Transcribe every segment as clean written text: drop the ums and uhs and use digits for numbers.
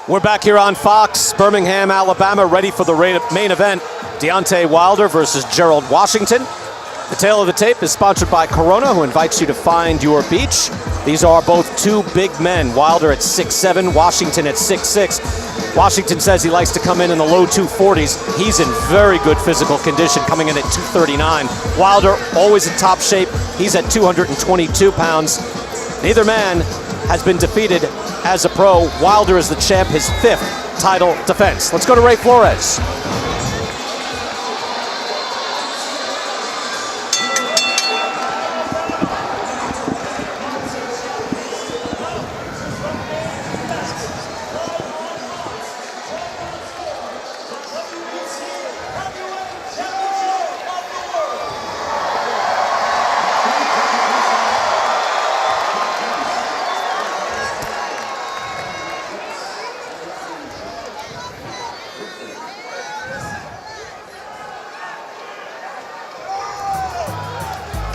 We're back here on Fox, Birmingham, Alabama, ready for the main event. Deontay Wilder versus Gerald Washington. The tail of the tape is sponsored by Corona, who invites you to find your beach. These are both two big men, Wilder at 6'7", Washington at 6'6". Washington says he likes to come in the low 240s. He's in very good physical condition, coming in at 239. Wilder, always in top shape. He's at 222 pounds. Neither man has been defeated as a pro. Wilder is the champ, his 5th title defense. Let's go to Ray Flores.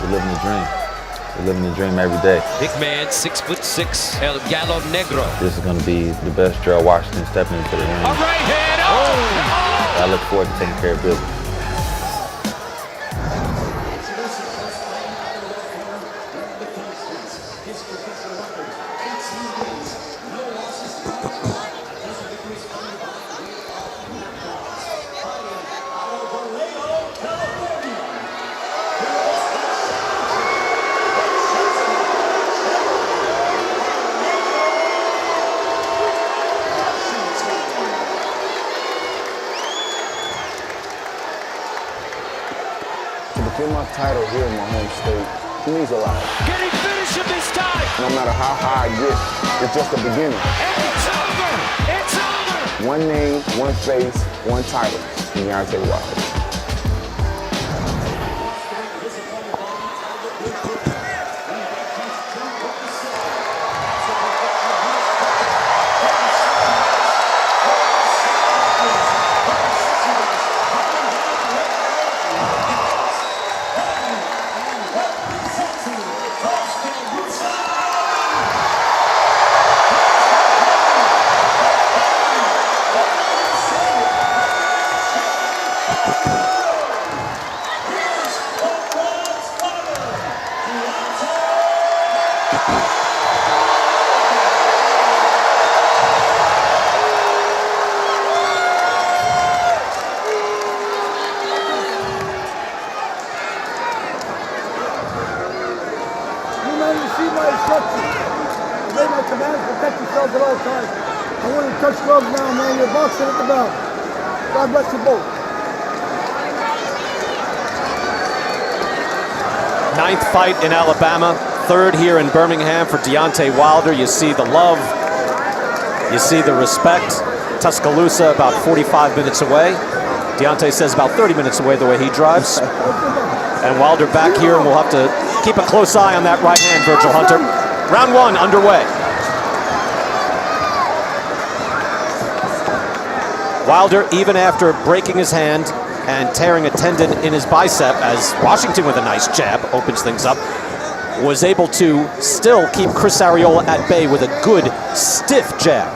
We're living the dream. We're living the dream every day. Big man, 6'6", El Gallo Negro. This is going to be the best Gerald Washington stepping into the ring. A right hand. Oh. I look forward to taking care of business. To defend my title here in my home state, it means a lot. Can he finish him this time? No matter how high I get, it's just the beginning. And it's over! It's over! One name, one face, one title. Deontay Wilder. You see my instructions. Obey my commands, protect yourselves at all times. I want you to touch gloves now, man. You're boxing at the bell. God bless you both. 9th fight in Alabama, 3rd here in Birmingham for Deontay Wilder. You see the love, you see the respect. Tuscaloosa about 45 minutes away. Deontay says about 30 minutes away the way he drives. And Wilder back here, and we'll have to keep a close eye on that right hand, Virgil Hunter. Round 1 underway. Wilder, even after breaking his hand and tearing a tendon in his bicep, as Washington with a nice jab opens things up, was able to still keep Chris Arreola at bay with a good, stiff jab.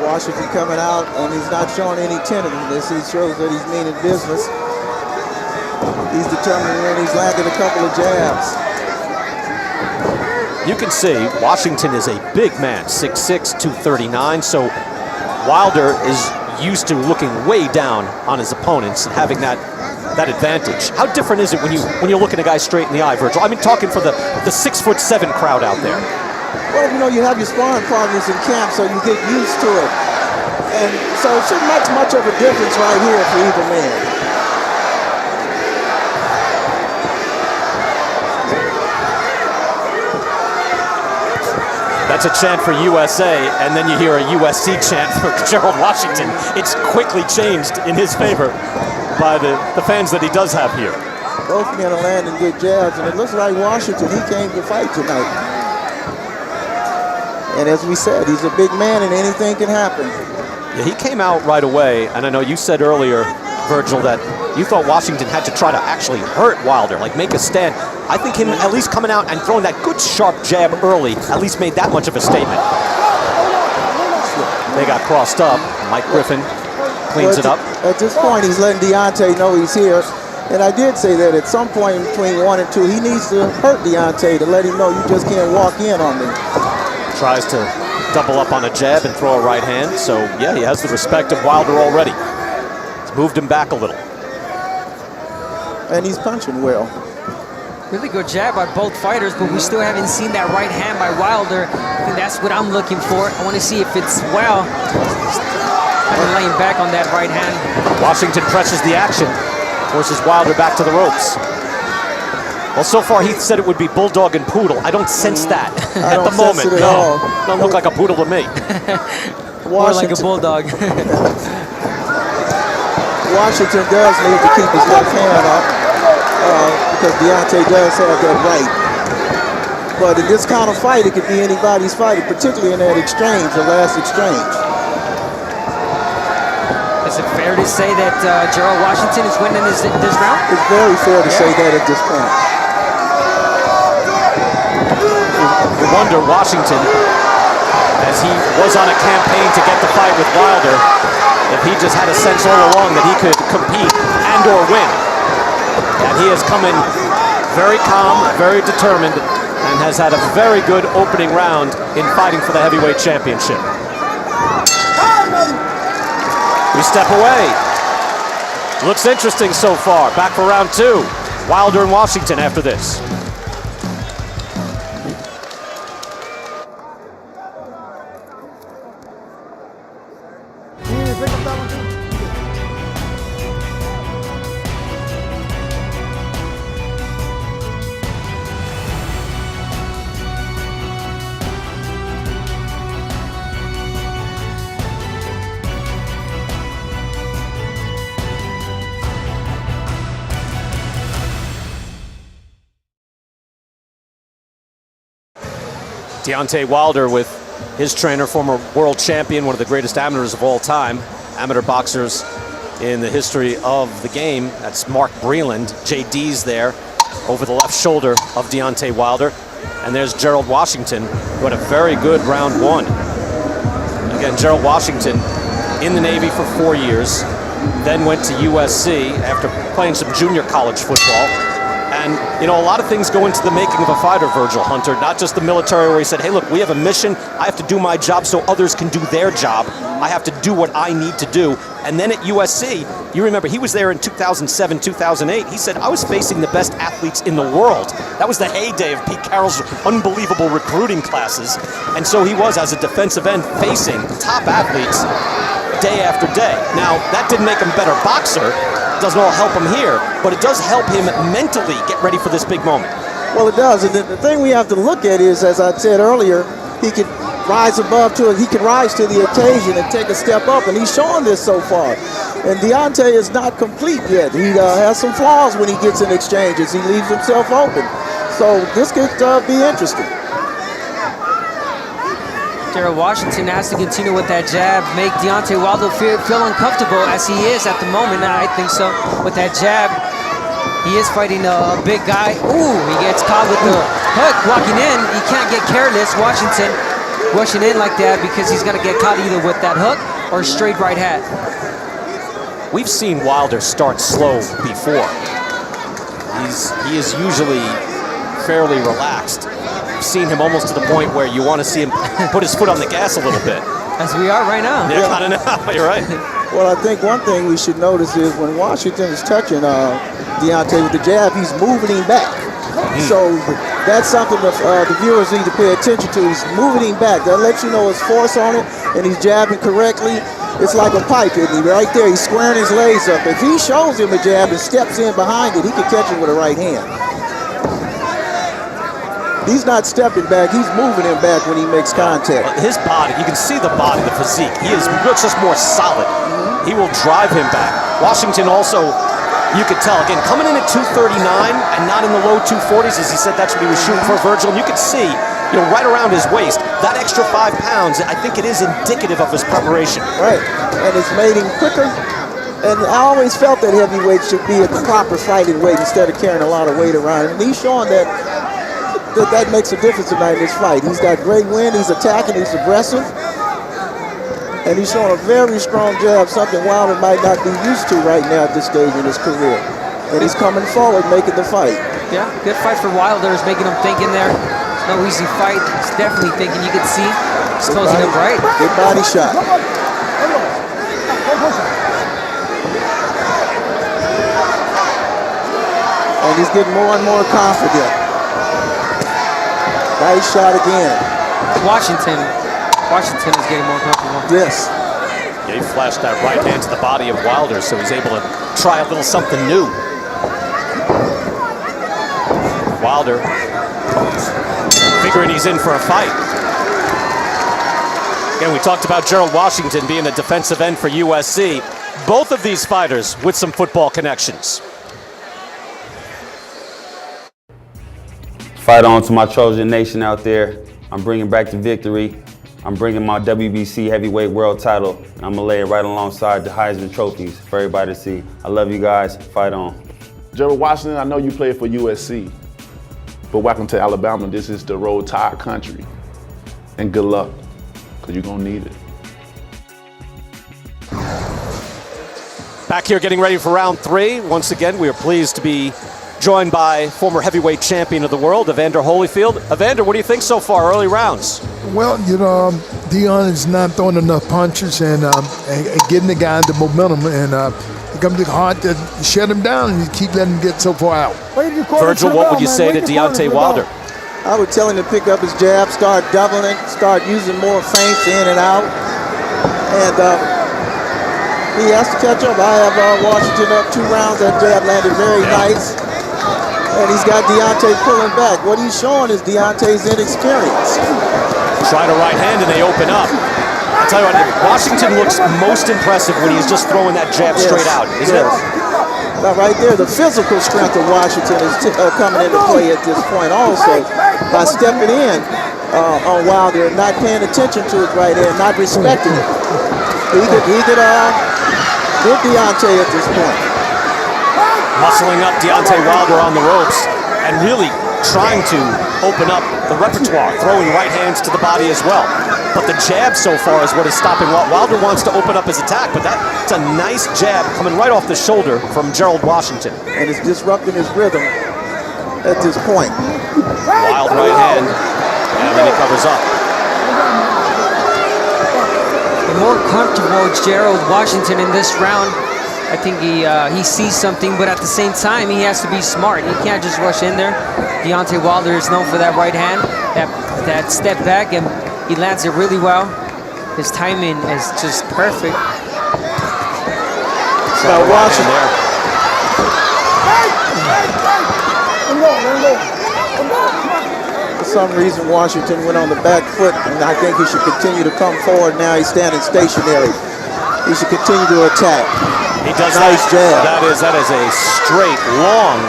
Washington coming out, and he's not showing any tenderness. He shows that he's meaning business. He's determined to win. He's landed a couple of jabs. You can see Washington is a big man, 6'6", 239, so Wilder is used to looking way down on his opponents and having that advantage. How different is it when you're looking a guy straight in the eye, Virgil? I mean, talking for the 6'7" crowd out there. Well, you know, you have your sparring partners in camp, so you get used to it. And so it shouldn't make much of a difference right here for either man. That's a chant for USA, and then you hear a USC chant for Gerald Washington. It's quickly changed in his favor by the fans that he does have here. Both men are landing good jabs, and it looks like Washington, he came to fight tonight. And as we said, he's a big man, and anything can happen. Yeah, he came out right away, and I know you said earlier, Virgil, that you thought Washington had to try to actually hurt Wilder, like make a stand. I think him at least coming out and throwing that good sharp jab early at least made that much of a statement. They got crossed up. Mike Griffin cleans it up. At this point, he's letting Deontay know he's here. And I did say that at some point in between 1 and 2, he needs to hurt Deontay to let him know you just can't walk in on me. Tries to double up on a jab and throw a right hand. So, yeah, he has the respect of Wilder already. He's moved him back a little. And he's punching well. Really good jab by both fighters, but we still haven't seen that right hand by Wilder. I think that's what I'm looking for. I want to see if it's well. Kind of laying back on that right hand. Washington presses the action, forces Wilder back to the ropes. Well, so far he said it would be bulldog and poodle. I don't sense that at the moment. No, don't look like a poodle to me. More like a bulldog. Washington does need to keep his left hand up because Deontay does have that right. But in this kind of fight, it could be anybody's fight, particularly in that exchange, the last exchange. Is it fair to say that Gerald Washington is winning this round? It's very fair to say that at this point. You wonder Washington, as he was on a campaign to get the fight with Wilder, if he just had a sense all along that he could compete and or win. And he has come in very calm, very determined, and has had a very good opening round in fighting for the heavyweight championship. We step away. Looks interesting so far. Back for round 2. Wilder and Washington after this. Deontay Wilder with his trainer, former world champion, one of the greatest amateurs of all time, amateur boxers in the history of the game. That's Mark Breland. JD's there over the left shoulder of Deontay Wilder. And there's Gerald Washington, who had a very good round 1. Again, Gerald Washington in the Navy for 4 years, then went to USC after playing some junior college football. And, you know, a lot of things go into the making of a fighter, Virgil Hunter, not just the military where he said, hey, look, we have a mission. I have to do my job so others can do their job. I have to do what I need to do. And then at USC, you remember, he was there in 2007, 2008. He said, I was facing the best athletes in the world. That was the heyday of Pete Carroll's unbelievable recruiting classes. And so he was, as a defensive end, facing top athletes day after day. Now, that didn't make him a better boxer. Doesn't all help him here, but it does help him mentally get ready for this big moment. Well, it does, and the thing we have to look at is, as I said earlier, he could rise above to it. He can rise to the occasion and take a step up, and he's showing this so far. And Deontay is not complete yet. He has some flaws when he gets in exchanges. He leaves himself open. So this could be interesting. Gerald Washington has to continue with that jab, make Deontay Wilder feel uncomfortable as he is at the moment. I think so. With that jab, he is fighting a big guy. Ooh, he gets caught with the hook walking in. He can't get careless. Washington rushing in like that because he's going to get caught either with that hook or a straight right hand. We've seen Wilder start slow before. He is usually fairly relaxed. Seen him almost to the point where you want to see him put his foot on the gas a little bit. As we are right now. Yeah, kind of now. You're right. Well, I think one thing we should notice is when Washington is touching Deontay with the jab, he's moving him back. So that's something the viewers need to pay attention to. He's moving him back. That lets you know his force on it, and he's jabbing correctly. It's like a pipe, isn't he? Right there, he's squaring his legs up. If he shows him a jab and steps in behind it, he can catch him with a right hand. He's not stepping back, he's moving him back when he makes contact. His body, you can see the body, the physique. He is just more solid. He will drive him back. Washington also, you could tell, again, coming in at 239 and not in the low 240s, as he said that's what he was shooting for, Virgil. And you could see, you know, right around his waist, that extra 5 pounds, I think it is indicative of his preparation. Right, and it's made him quicker. And I always felt that heavyweight should be at the proper fighting weight instead of carrying a lot of weight around. And he's showing that makes a difference tonight in this fight. He's got great wind, he's attacking, he's aggressive. And he's showing a very strong jab, something Wilder might not be used to right now at this stage in his career. And he's coming forward, making the fight. Yeah, good fight for Wilder. Is making him think in there. It's no easy fight. He's definitely thinking. You can see he's closing up right. Good body shot. And he's getting more and more confident. Nice shot again. Washington is getting more comfortable. Yes. Yeah, he flashed that right hand to the body of Wilder, so he's able to try a little something new. Wilder figuring he's in for a fight. Again, we talked about Gerald Washington being a defensive end for USC. Both of these fighters with some football connections. Fight on to my Trojan Nation out there. I'm bringing back the victory. I'm bringing my WBC heavyweight world title, and I'm gonna lay it right alongside the Heisman trophies for everybody to see. I love you guys. Fight on. Gerald Washington, I know you played for USC, but welcome to Alabama. This is the Roll Tide country. And good luck, because you're gonna need it. Back here getting ready for round 3. Once again, we are pleased to be joined by former heavyweight champion of the world, Evander Holyfield. Evander, what do you think so far, early rounds? Well, you know, Dion is not throwing enough punches and getting the guy the momentum, and it becomes hard to shut him down and you keep letting him get so far out. Virgil, what would you say to Deontay Wilder? I would tell him to pick up his jab, start doubling, start using more feints in and out. And he has to catch up. I have Washington up 2 rounds. That jab landed very nice. And he's got Deontay pulling back. What he's showing is Deontay's inexperience. Try to right hand and they open up. I'll tell you what, Washington looks most impressive when he's just throwing that jab straight out, isn't it? Now right there, the physical strength of Washington is coming into play at this point also. By stepping in on Wilder and not paying attention to his right hand, not respecting it. He could get Deontay at this point. Muscling up Deontay Wilder on the ropes and really trying to open up the repertoire, throwing right hands to the body as well. But the jab so far is what is stopping. Wilder wants to open up his attack, but that's a nice jab coming right off the shoulder from Gerald Washington. And it's disrupting his rhythm at this point. Wild right hand, and then he covers up. The more comfortable Gerald Washington in this round. I think he sees something, but at the same time, he has to be smart. He can't just rush in there. Deontay Wilder is known for that right hand, that step back, and he lands it really well. His timing is just perfect. Now Washington. For some reason, Washington went on the back foot, and I think he should continue to come forward now. He's standing stationary. He should continue to attack. He does nice jab. That is a straight, long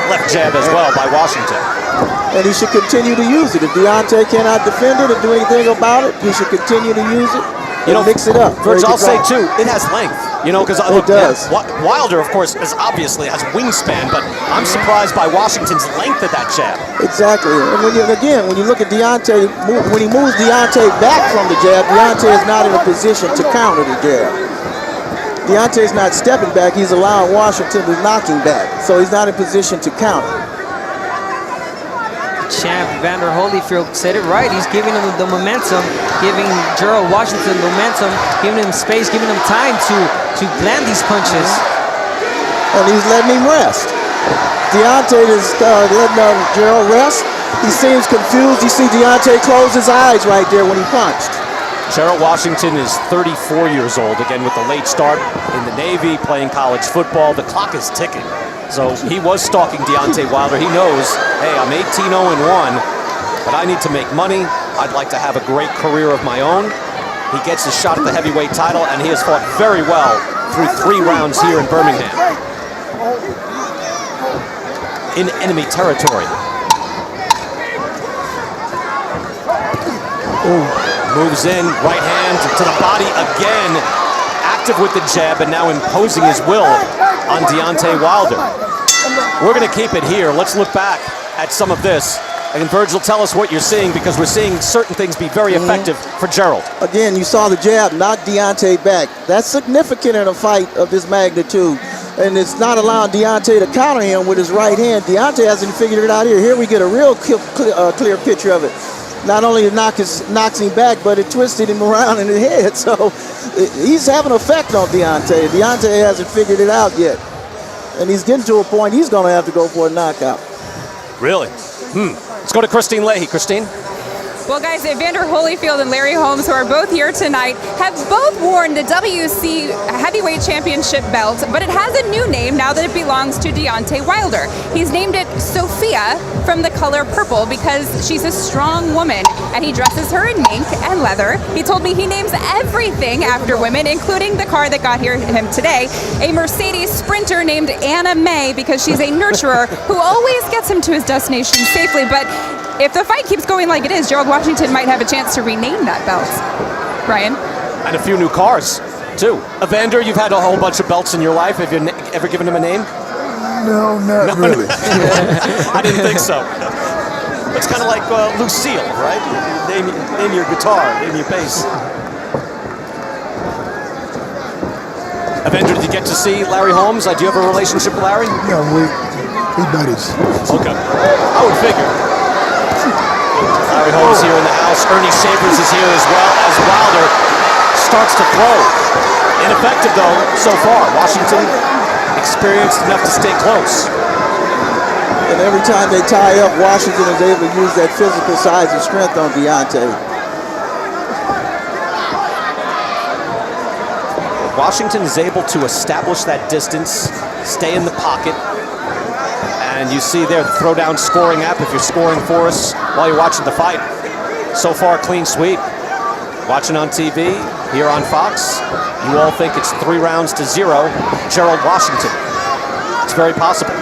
left jab as well by Washington. And he should continue to use it. If Deontay cannot defend it or do anything about it, he should continue to use it and mix it up. Virgil, I'll say too, it has length. You know, because it does. Wilder, of course, obviously has wingspan, but I'm surprised by Washington's length of that jab. Exactly. And when you look at Deontay, when he moves Deontay back from the jab, Deontay is not in a position to counter the jab. Deontay's not stepping back, he's allowing Washington to knock him back. So he's not in position to counter. Champ Evander Holyfield said it right. He's giving him the momentum, giving Gerald Washington momentum, giving him space, giving him time to land these punches. And he's letting him rest. Deontay is letting Gerald rest. He seems confused. You see Deontay close his eyes right there when he punched. Gerald Washington is 34 years old, again with the late start in the Navy, playing college football. The clock is ticking. So he was stalking Deontay Wilder. He knows, hey, I'm 18-0-1, but I need to make money. I'd like to have a great career of my own. He gets a shot at the heavyweight title, and he has fought very well through 3 rounds here in Birmingham. In enemy territory. Moves in, right hand to the body again. Active with the jab and now imposing his will on Deontay Wilder. We're going to keep it here. Let's look back at some of this And Virgil, tell us what you're seeing, because we're seeing certain things be very effective for Gerald. Again, you saw the jab knock Deontay back. That's significant in a fight of this magnitude. And it's not allowing Deontay to counter him with his right hand. Deontay hasn't figured it out here. Here we get a real clear picture of it. Not only it knocks him back, but it twisted him around in the head. So he's having an effect on Deontay. Deontay hasn't figured it out yet. And he's getting to a point he's going to have to go for a knockout. Really? Let's go to Christine Leahy. Christine? Well, guys, Evander Holyfield and Larry Holmes, who are both here tonight, have both worn the WC Heavyweight Championship belt, but it has a new name now that it belongs to Deontay Wilder. He's named it Sophia from the color purple because she's a strong woman, and he dresses her in mink and leather. He told me he names everything after women, including the car that got here him today, a Mercedes Sprinter named Anna May, because she's a nurturer who always gets him to his destination safely. But if the fight keeps going like it is, Gerald Washington might have a chance to rename that belt. Ryan? And a few new cars, too. Evander, you've had a whole bunch of belts in your life. Have you ever given him a name? No, not really. I didn't think so. It's kind of like Lucille, right? Name your guitar, name your bass. Evander, did you get to see Larry Holmes? Do you have a relationship with Larry? No, we buddies. Okay. I would figure. Larry Holmes here in the house. Ernie Shavers is here as well as Wilder starts to throw. Ineffective, though, so far. Washington experienced enough to stay close. And every time they tie up, Washington is able to use that physical size and strength on Deontay. Washington is able to establish that distance, stay in the pocket. And you see there the Throwdown scoring app if you're scoring for us while you're watching the fight. So far, clean sweep. Watching on TV, here on Fox, you all think it's 3-0 Gerald Washington. It's very possible.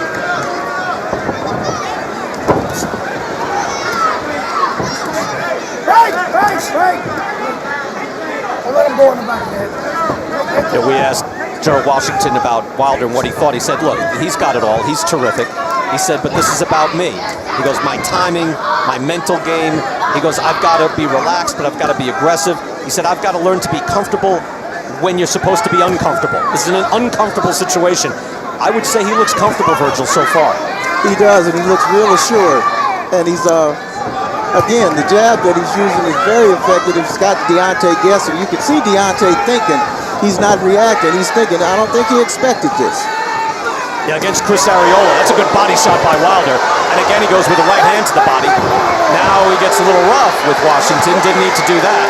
Right. I'll let him go in the back of the head. Yeah, we asked Gerald Washington about Wilder and what he thought. He said, look, he's got it all. He's terrific. He said, but this is about me. He goes, my timing, my mental game. He goes, I've got to be relaxed, but I've got to be aggressive. He said, I've got to learn to be comfortable when you're supposed to be uncomfortable. This is an uncomfortable situation. I would say he looks comfortable, Virgil, so far. He does, and he looks real assured. And he's, again, the jab that he's using is very effective. It's got Deontay guessing. You can see Deontay thinking. He's not reacting. He's thinking, I don't think he expected this. Yeah, against Chris Arreola. That's a good body shot by Wilder. And again, he goes with the right hand to the body. Now he gets a little rough with Washington. Didn't need to do that.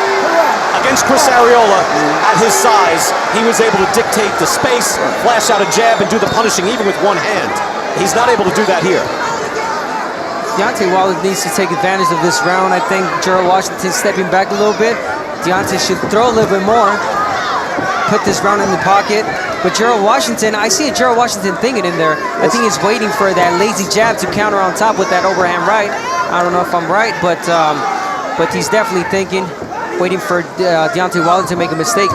Against Chris Arreola, at his size, he was able to dictate the space, flash out a jab, and do the punishing even with one hand. He's not able to do that here. Deontay Wilder needs to take advantage of this round. I think Gerald Washington stepping back a little bit. Deontay should throw a little bit more. Put this round in the pocket. But Gerald Washington, I see a Gerald Washington thinking in there. I think he's waiting for that lazy jab to counter on top with that overhand right. I don't know if I'm right, but he's definitely thinking, waiting for Deontay Wilder to make a mistake.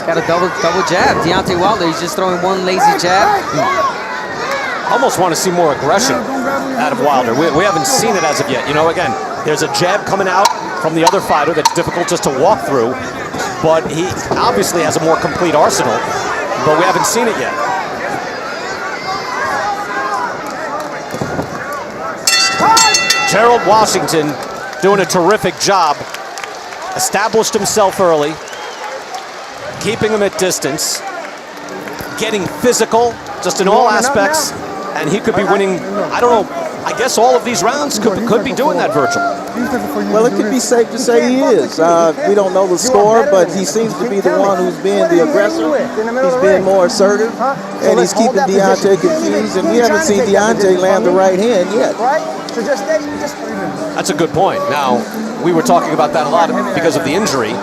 Got a double jab. Deontay Wilder, he's just throwing one lazy jab. Almost want to see more aggression out of Wilder. We haven't seen it as of yet. You know, again, there's a jab coming out from the other fighter that's difficult just to walk through, but he obviously has a more complete arsenal, but we haven't seen it yet. Gerald Washington doing a terrific job. Established himself early, keeping him at distance, getting physical, just in all aspects, and he could be winning, I don't know, I guess all of these rounds could be doing that, Virgil. Well, it could be safe to say he is. We don't know the score, but he seems to be the one who's being the aggressor. He's being more assertive, and he's keeping Deontay confused, and we haven't seen Deontay land the right hand yet. That's a good point. Now, we were talking about that a lot because of the injury.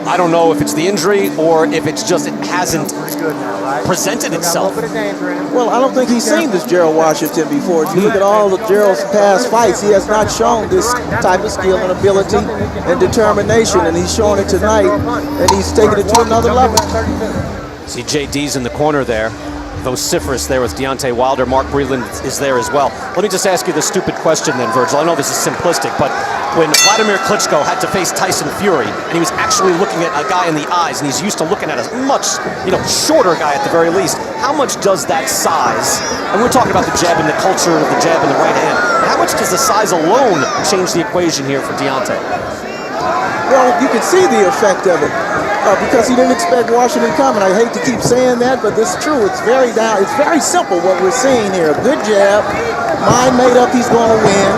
I don't know if it's the injury or if it's just it hasn't presented itself. Well, I don't think he's seen this Gerald Washington before. If you look at all of Gerald's past fights, he has not shown this type of skill and ability and determination, and he's showing it tonight, and he's taking it to another level. See JD's in the corner there, vociferous there with Deontay Wilder. Mark Breland is there as well. Let me just ask you the stupid question then, Virgil. I know this is simplistic, but when Vladimir Klitschko had to face Tyson Fury, and he was actually looking at a guy in the eyes, and he's used to looking at a much, shorter guy at the very least, how much does that size, and we're talking about the jab and the culture of the jab and the right hand, but how much does the size alone change the equation here for Deontay? Well, you can see the effect of it because he didn't expect Washington coming. I hate to keep saying that, but this is true. It's very simple what we're seeing here. A good jab, mind made up he's going to win.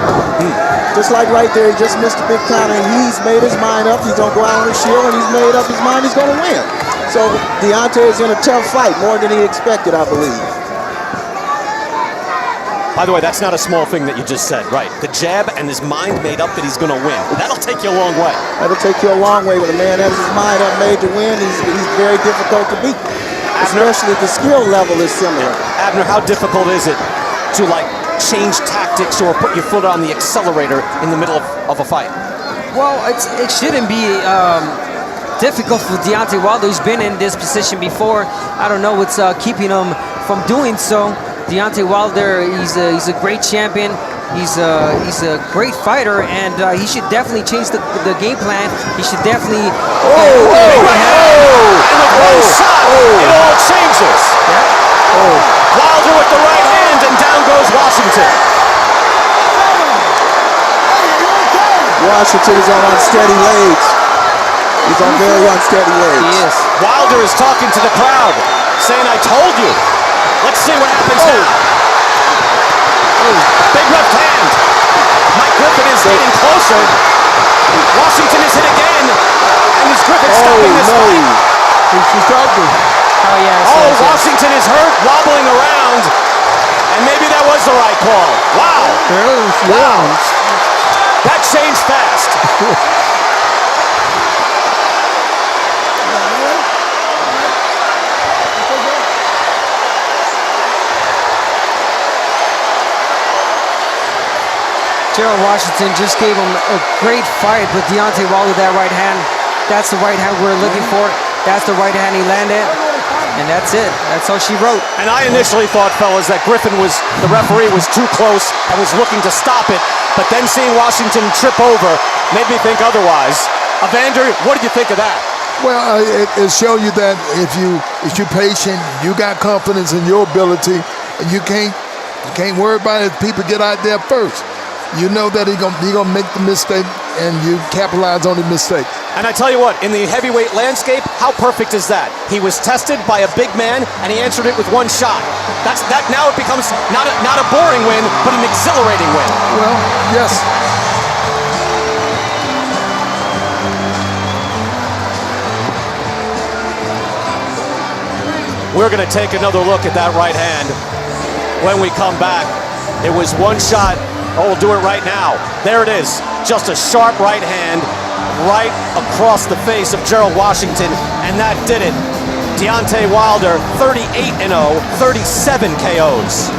Just like right there, he just missed a big counter, and he's made his mind up. He's going to go out on the shield, and he's made up his mind he's going to win. So Deontay is in a tough fight, more than he expected, I believe. By the way, that's not a small thing that you just said, right? The jab and his mind made up that he's going to win. That'll take you a long way. That'll take you a long way. When a man has his mind up made to win, he's very difficult to beat. Especially if the skill level is similar. Abner, how difficult is it to change tactics or put your foot on the accelerator in the middle of a fight? Well, it shouldn't be difficult for Deontay Wilder. He's been in this position before. I don't know what's keeping him from doing so. Deontay Wilder, he's a great champion. He's a great fighter, and he should definitely change the game plan. He should definitely. And with one shot, it all changes. Wilder with the right hand, and down goes Washington. Washington is on unsteady legs. He's on very unsteady legs. He is. Wilder is talking to the crowd, saying, "I told you." Let's see what happens now. Big left hand. Mike Griffin is getting closer. Washington is hit again. And is Griffin stopping this fight? He's stopping. Oh, yeah. Oh, Washington is hurt, wobbling around. And maybe that was the right call. Wow. Wow. That changed fast. Gerald Washington just gave him a great fight with Deontay Wilder with that right hand. That's the right hand we're looking for. That's the right hand he landed. And that's it. That's all she wrote. And I initially thought, fellas, that the referee was too close and was looking to stop it. But then seeing Washington trip over made me think otherwise. Evander, what did you think of that? Well, it shows you that if you're patient, you got confidence in your ability, and you can't worry about it if people get out there first. You know that he's gonna make the mistake, and you capitalize on the mistake. And I tell you what, in the heavyweight landscape, how perfect is that? He was tested by a big man, and he answered it with one shot. That now it becomes not a boring win, but an exhilarating win. Well, yes. We're going to take another look at that right hand when we come back. It was one shot. Oh, we'll do it right now. There it is. Just a sharp right hand right across the face of Gerald Washington, and that did it. Deontay Wilder, 38-0, 37 KOs.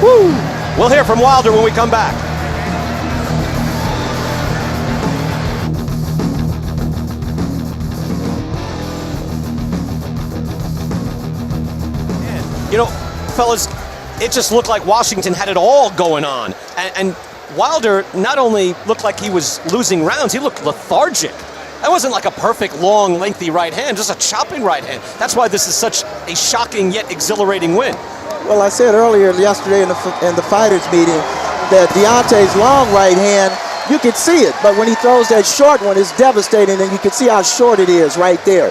Woo! We'll hear from Wilder when we come back. You know, fellas, it just looked like Washington had it all going on. And Wilder not only looked like he was losing rounds, he looked lethargic. That wasn't like a perfect, long, lengthy right hand, just a chopping right hand. That's why this is such a shocking yet exhilarating win. Well, I said earlier yesterday in the fighters meeting that Deontay's long right hand, you could see it, but when he throws that short one, it's devastating, and you can see how short it is right there.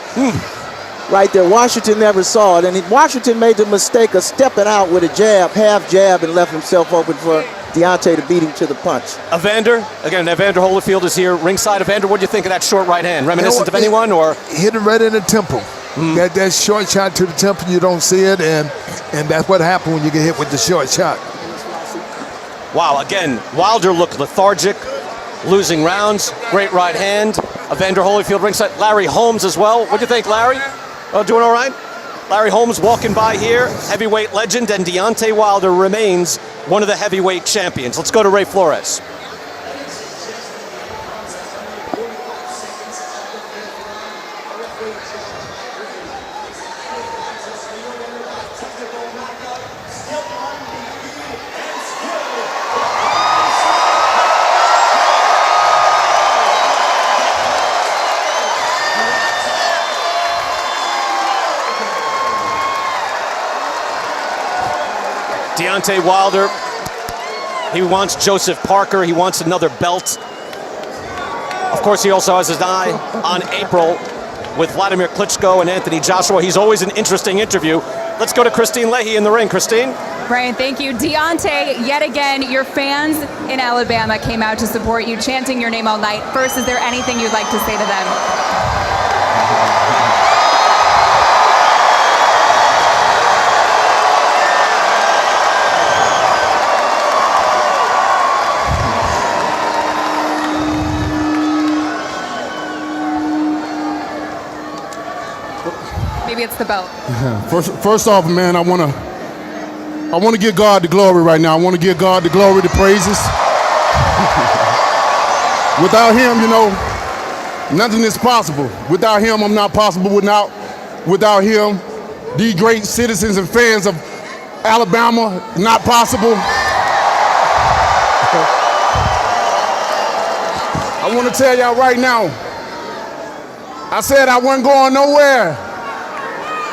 Right there, Washington never saw it, and Washington made the mistake of stepping out with a jab, half jab, and left himself open for Deontay to beat him to the punch. Evander Holyfield is here ringside. Evander, what do you think of that short right hand? Reminiscent of anyone, or? Hit it right in the temple. That short shot to the temple, you don't see it, and that's what happened when you get hit with the short shot. Wow, again, Wilder looked lethargic, losing rounds, great right hand. Evander Holyfield ringside. Larry Holmes as well. What do you think, Larry? Oh, doing all right? Larry Holmes walking by here, heavyweight legend, and Deontay Wilder remains one of the heavyweight champions. Let's go to Ray Flores. Deontay Wilder, he wants Joseph Parker. He wants another belt. Of course, he also has his eye on April with Vladimir Klitschko and Anthony Joshua. He's always an interesting interview. Let's go to Christine Leahy in the ring. Christine? Brian, thank you. Deontay, yet again, your fans in Alabama came out to support you, chanting your name all night. First, is there anything you'd like to say to them? Maybe it's the belt. First off, man, I want to give God the glory right now. I want to give God the glory, the praises. Without him, you know, nothing is possible. Without him, I'm not possible. Without him, these great citizens and fans of Alabama, not possible. I want to tell y'all right now, I said I wasn't going nowhere,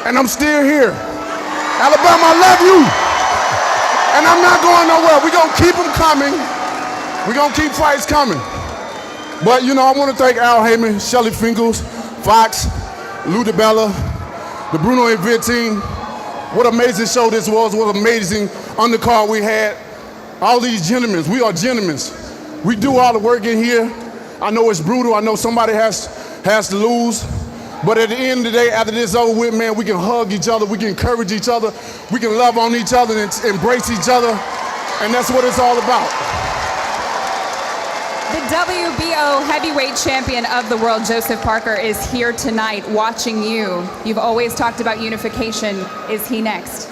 and I'm still here. Alabama, I love you, and I'm not going nowhere. We're going to keep them coming. We're going to keep fights coming. But, you know, I want to thank Al Heyman, Shelly Fingles, Fox, Lou DiBella, the Bruno and Vid team. What an amazing show this was. What an amazing undercard we had. All these gentlemen, we are gentlemen. We do all the work in here. I know it's brutal. I know somebody has to lose. But at the end of the day, after this is over with, man, we can hug each other. We can encourage each other. We can love on each other and embrace each other. And that's what it's all about. The WBO heavyweight champion of the world, Joseph Parker, is here tonight watching you. You've always talked about unification. Is he next?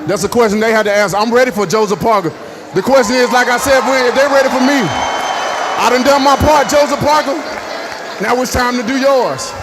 That's a question they had to answer. I'm ready for Joseph Parker. The question is, like I said, if they're ready for me, I done my part, Joseph Parker. Now it's time to do yours.